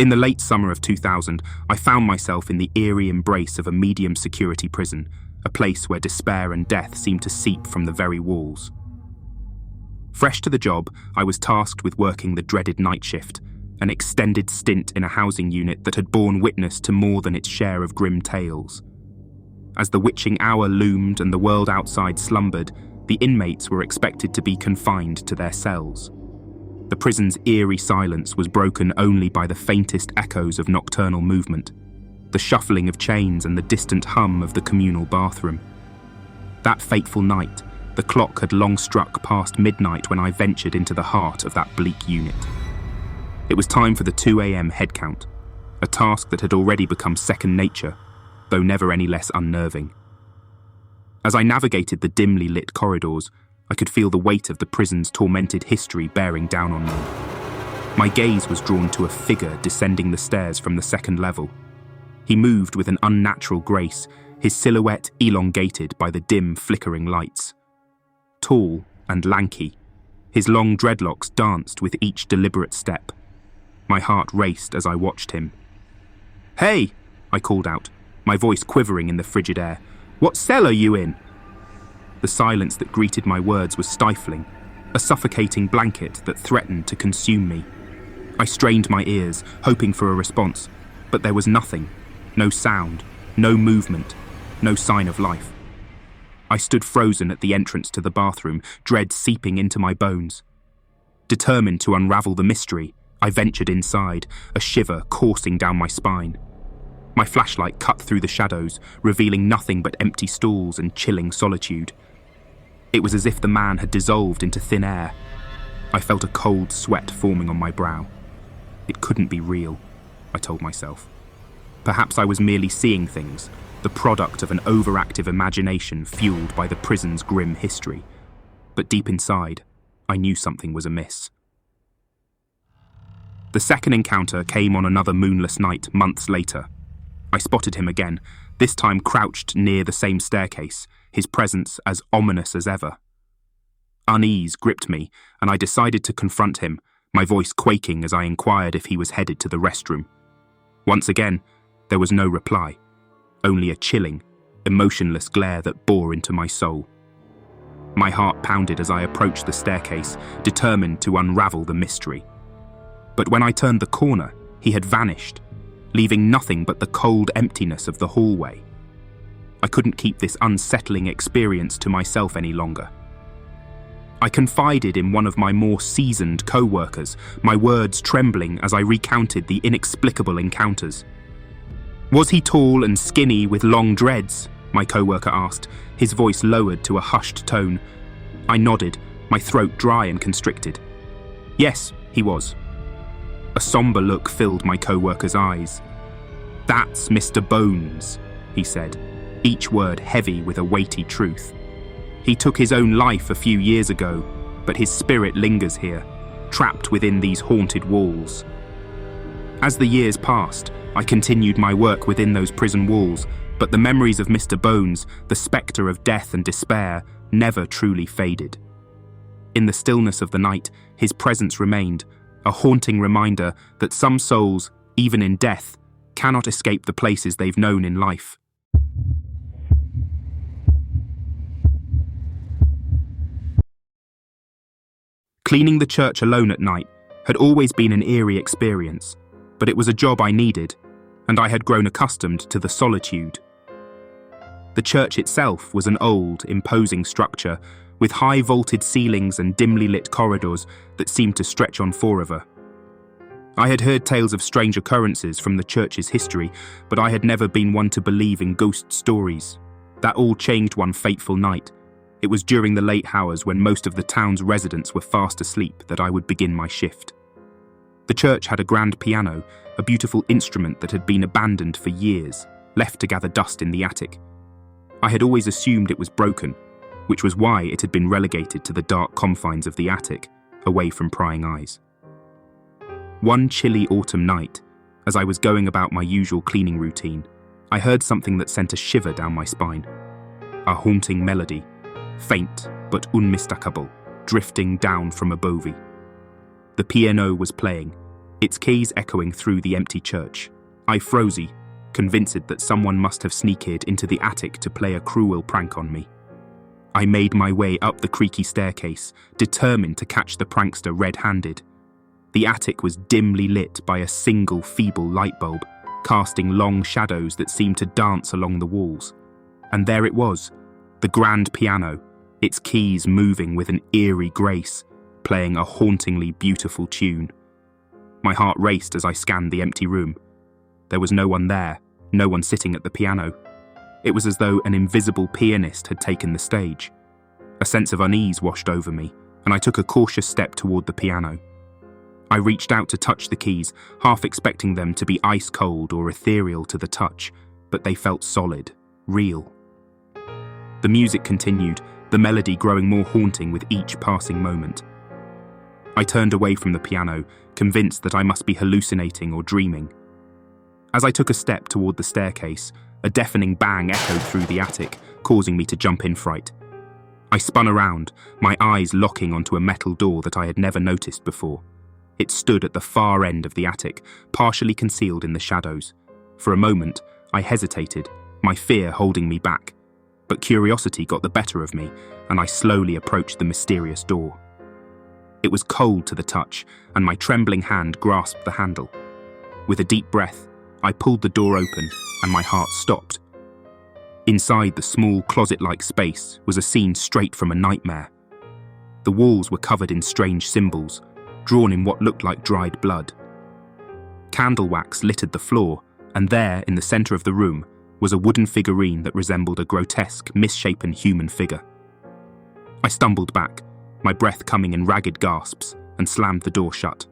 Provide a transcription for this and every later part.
In the late summer of 2000, I found myself in the eerie embrace of a medium-security prison, a place where despair and death seemed to seep from the very walls. Fresh to the job, I was tasked with working the dreaded night shift, an extended stint in a housing unit that had borne witness to more than its share of grim tales. As the witching hour loomed and the world outside slumbered, the inmates were expected to be confined to their cells. The prison's eerie silence was broken only by the faintest echoes of nocturnal movement, the shuffling of chains and the distant hum of the communal bathroom. That fateful night, the clock had long struck past midnight when I ventured into the heart of that bleak unit. It was time for the 2 a.m. head count, a task that had already become second nature, though never any less unnerving. As I navigated the dimly lit corridors, I could feel the weight of the prison's tormented history bearing down on me. My gaze was drawn to a figure descending the stairs from the second level. He moved with an unnatural grace, his silhouette elongated by the dim, flickering lights. Tall and lanky, his long dreadlocks danced with each deliberate step. My heart raced as I watched him. "Hey!" I called out, my voice quivering in the frigid air. "What cell are you in?" The silence that greeted my words was stifling, a suffocating blanket that threatened to consume me. I strained my ears, hoping for a response, but there was nothing, no sound, no movement, no sign of life. I stood frozen at the entrance to the bathroom, dread seeping into my bones. Determined to unravel the mystery, I ventured inside, a shiver coursing down my spine. My flashlight cut through the shadows, revealing nothing but empty stalls and chilling solitude. It was as if the man had dissolved into thin air. I felt a cold sweat forming on my brow. It couldn't be real, I told myself. Perhaps I was merely seeing things, the product of an overactive imagination fueled by the prison's grim history. But deep inside, I knew something was amiss. The second encounter came on another moonless night months later. I spotted him again, this time crouched near the same staircase, his presence as ominous as ever. Unease gripped me, and I decided to confront him, my voice quaking as I inquired if he was headed to the restroom. Once again, there was no reply, only a chilling, emotionless glare that bore into my soul. My heart pounded as I approached the staircase, determined to unravel the mystery. But when I turned the corner, he had vanished, leaving nothing but the cold emptiness of the hallway. I couldn't keep this unsettling experience to myself any longer. I confided in one of my more seasoned co-workers, my words trembling as I recounted the inexplicable encounters. "Was he tall and skinny with long dreads?" my co-worker asked, his voice lowered to a hushed tone. I nodded, my throat dry and constricted. "Yes, he was." A somber look filled my co-worker's eyes. "That's Mr. Bones," he said, each word heavy with a weighty truth. "He took his own life a few years ago, but his spirit lingers here, trapped within these haunted walls." As the years passed, I continued my work within those prison walls, but the memories of Mr. Bones, the spectre of death and despair, never truly faded. In the stillness of the night, his presence remained, a haunting reminder that some souls, even in death, cannot escape the places they've known in life. Cleaning the church alone at night had always been an eerie experience, but it was a job I needed, and I had grown accustomed to the solitude. The church itself was an old, imposing structure with high vaulted ceilings and dimly lit corridors that seemed to stretch on forever. I had heard tales of strange occurrences from the church's history, but I had never been one to believe in ghost stories. That all changed one fateful night. It was during the late hours when most of the town's residents were fast asleep that I would begin my shift. The church had a grand piano, a beautiful instrument that had been abandoned for years, left to gather dust in the attic. I had always assumed it was broken, which was why it had been relegated to the dark confines of the attic, away from prying eyes. One chilly autumn night, as I was going about my usual cleaning routine, I heard something that sent a shiver down my spine. A haunting melody, faint but unmistakable, drifting down from above. The piano was playing, its keys echoing through the empty church. I froze, convinced that someone must have sneaked into the attic to play a cruel prank on me. I made my way up the creaky staircase, determined to catch the prankster red-handed. The attic was dimly lit by a single feeble light bulb, casting long shadows that seemed to dance along the walls. And there it was, the grand piano, its keys moving with an eerie grace, playing a hauntingly beautiful tune. My heart raced as I scanned the empty room. There was no one there, no one sitting at the piano. It was as though an invisible pianist had taken the stage. A sense of unease washed over me, and I took a cautious step toward the piano. I reached out to touch the keys, half expecting them to be ice-cold or ethereal to the touch, but they felt solid, real. The music continued, the melody growing more haunting with each passing moment. I turned away from the piano, convinced that I must be hallucinating or dreaming. As I took a step toward the staircase, a deafening bang echoed through the attic, causing me to jump in fright. I spun around, my eyes locking onto a metal door that I had never noticed before. It stood at the far end of the attic, partially concealed in the shadows. For a moment, I hesitated, my fear holding me back. But curiosity got the better of me, and I slowly approached the mysterious door. It was cold to the touch, and my trembling hand grasped the handle. With a deep breath, I pulled the door open, and my heart stopped. Inside the small closet-like space was a scene straight from a nightmare. The walls were covered in strange symbols, drawn in what looked like dried blood. Candle wax littered the floor, and there, in the center of the room, was a wooden figurine that resembled a grotesque, misshapen human figure. I stumbled back, my breath coming in ragged gasps, and slammed the door shut.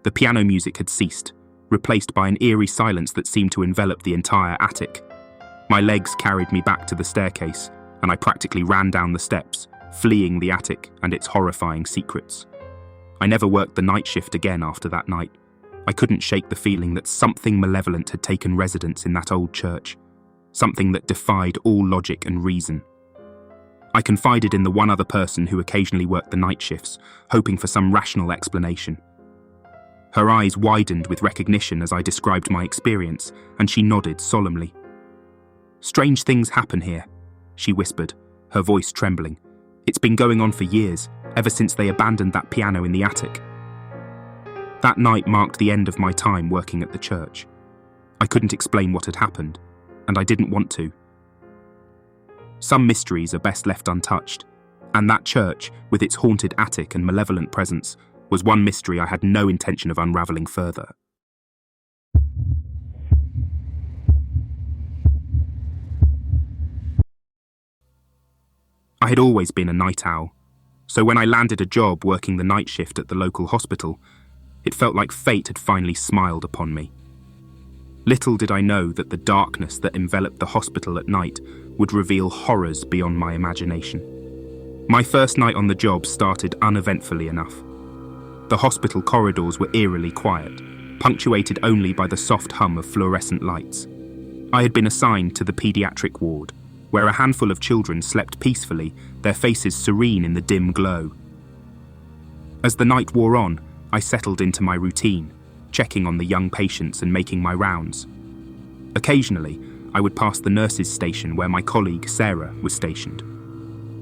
The piano music had ceased, replaced by an eerie silence that seemed to envelop the entire attic. My legs carried me back to the staircase, and I practically ran down the steps, fleeing the attic and its horrifying secrets. I never worked the night shift again after that night. I couldn't shake the feeling that something malevolent had taken residence in that old church, something that defied all logic and reason. I confided in the one other person who occasionally worked the night shifts, hoping for some rational explanation. Her eyes widened with recognition as I described my experience, and she nodded solemnly. "Strange things happen here," she whispered, her voice trembling. "It's been going on for years, ever since they abandoned that piano in the attic." That night marked the end of my time working at the church. I couldn't explain what had happened, and I didn't want to. Some mysteries are best left untouched, and that church, with its haunted attic and malevolent presence, was one mystery I had no intention of unraveling further. I had always been a night owl, so when I landed a job working the night shift at the local hospital, it felt like fate had finally smiled upon me. Little did I know that the darkness that enveloped the hospital at night would reveal horrors beyond my imagination. My first night on the job started uneventfully enough. The hospital corridors were eerily quiet, punctuated only by the soft hum of fluorescent lights. I had been assigned to the pediatric ward, where a handful of children slept peacefully, their faces serene in the dim glow. As the night wore on, I settled into my routine, checking on the young patients and making my rounds. Occasionally, I would pass the nurses' station where my colleague Sarah was stationed.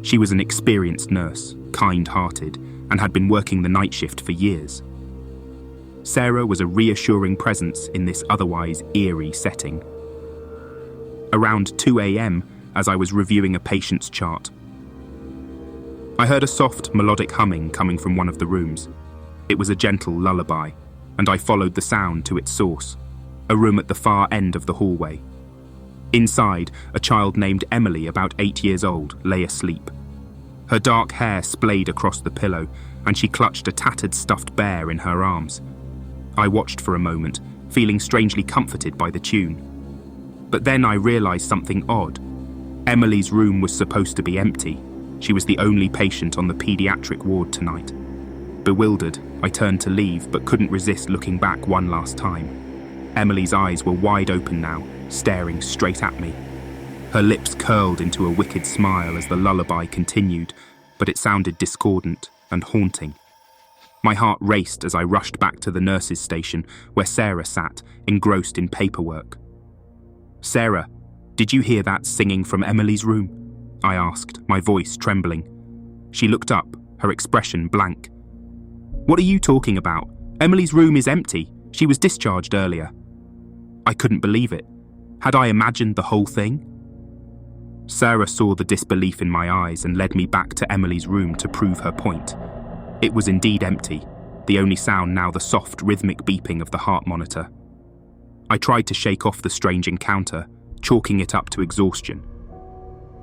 She was an experienced nurse, kind-hearted, and had been working the night shift for years. Sarah was a reassuring presence in this otherwise eerie setting. Around 2 a.m., as I was reviewing a patient's chart, I heard a soft, melodic humming coming from one of the rooms. It was a gentle lullaby, and I followed the sound to its source, a room at the far end of the hallway. Inside, a child named Emily, about 8 years old, lay asleep. Her dark hair splayed across the pillow, and she clutched a tattered stuffed bear in her arms. I watched for a moment, feeling strangely comforted by the tune. But then I realized something odd. Emily's room was supposed to be empty. She was the only patient on the pediatric ward tonight. Bewildered, I turned to leave, but couldn't resist looking back one last time. Emily's eyes were wide open now, staring straight at me. Her lips curled into a wicked smile as the lullaby continued, but it sounded discordant and haunting. My heart raced as I rushed back to the nurse's station where Sarah sat, engrossed in paperwork. "Sarah, did you hear that singing from Emily's room?" I asked, my voice trembling. She looked up, her expression blank. "What are you talking about? Emily's room is empty. She was discharged earlier." I couldn't believe it. Had I imagined the whole thing? Sarah saw the disbelief in my eyes and led me back to Emily's room to prove her point. It was indeed empty, the only sound now the soft, rhythmic beeping of the heart monitor. I tried to shake off the strange encounter, chalking it up to exhaustion.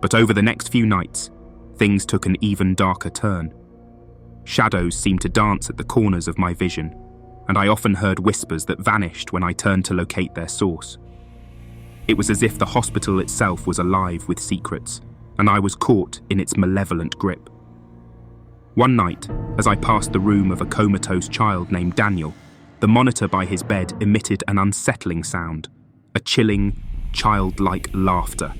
But over the next few nights, things took an even darker turn. Shadows seemed to dance at the corners of my vision, and I often heard whispers that vanished when I turned to locate their source. It was as if the hospital itself was alive with secrets, and I was caught in its malevolent grip. One night, as I passed the room of a comatose child named Daniel, the monitor by his bed emitted an unsettling sound, a chilling, childlike laughter.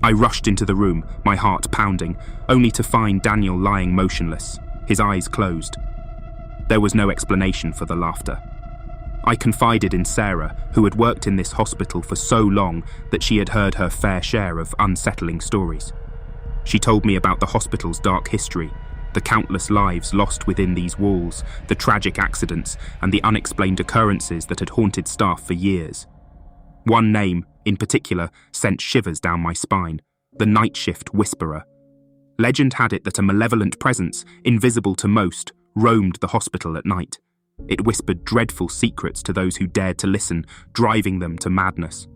I rushed into the room, my heart pounding, only to find Daniel lying motionless, his eyes closed. There was no explanation for the laughter. I confided in Sarah, who had worked in this hospital for so long that she had heard her fair share of unsettling stories. She told me about the hospital's dark history, the countless lives lost within these walls, the tragic accidents, and the unexplained occurrences that had haunted staff for years. One name, in particular, sent shivers down my spine: the Night Shift Whisperer. Legend had it that a malevolent presence, invisible to most, roamed the hospital at night. It whispered dreadful secrets to those who dared to listen, driving them to madness.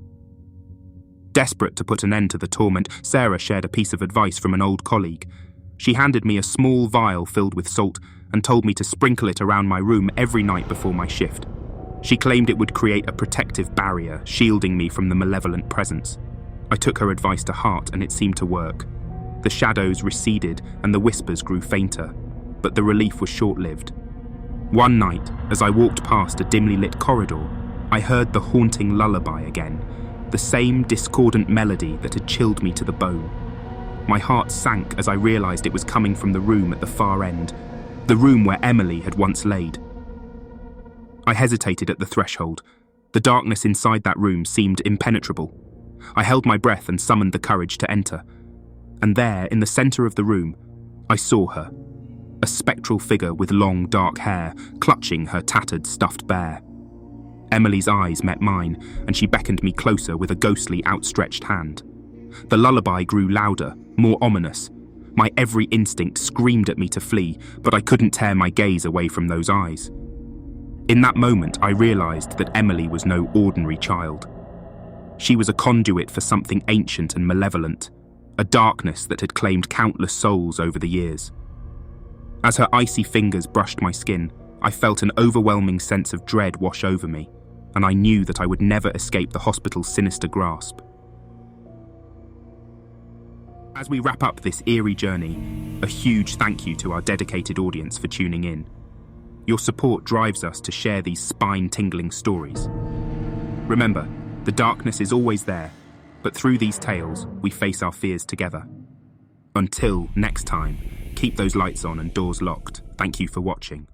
Desperate to put an end to the torment, Sarah shared a piece of advice from an old colleague. She handed me a small vial filled with salt and told me to sprinkle it around my room every night before my shift. She claimed it would create a protective barrier, shielding me from the malevolent presence. I took her advice to heart, and it seemed to work. The shadows receded and the whispers grew fainter, but the relief was short-lived. One night, as I walked past a dimly lit corridor, I heard the haunting lullaby again, the same discordant melody that had chilled me to the bone. My heart sank as I realized it was coming from the room at the far end, the room where Emily had once laid. I hesitated at the threshold. The darkness inside that room seemed impenetrable. I held my breath and summoned the courage to enter. And there, in the center of the room, I saw her. A spectral figure with long, dark hair, clutching her tattered, stuffed bear. Emily's eyes met mine, and she beckoned me closer with a ghostly, outstretched hand. The lullaby grew louder, more ominous. My every instinct screamed at me to flee, but I couldn't tear my gaze away from those eyes. In that moment, I realized that Emily was no ordinary child. She was a conduit for something ancient and malevolent, a darkness that had claimed countless souls over the years. As her icy fingers brushed my skin, I felt an overwhelming sense of dread wash over me, and I knew that I would never escape the hospital's sinister grasp. As we wrap up this eerie journey, a huge thank you to our dedicated audience for tuning in. Your support drives us to share these spine-tingling stories. Remember, the darkness is always there, but through these tales, we face our fears together. Until next time, keep those lights on and doors locked. Thank you for watching.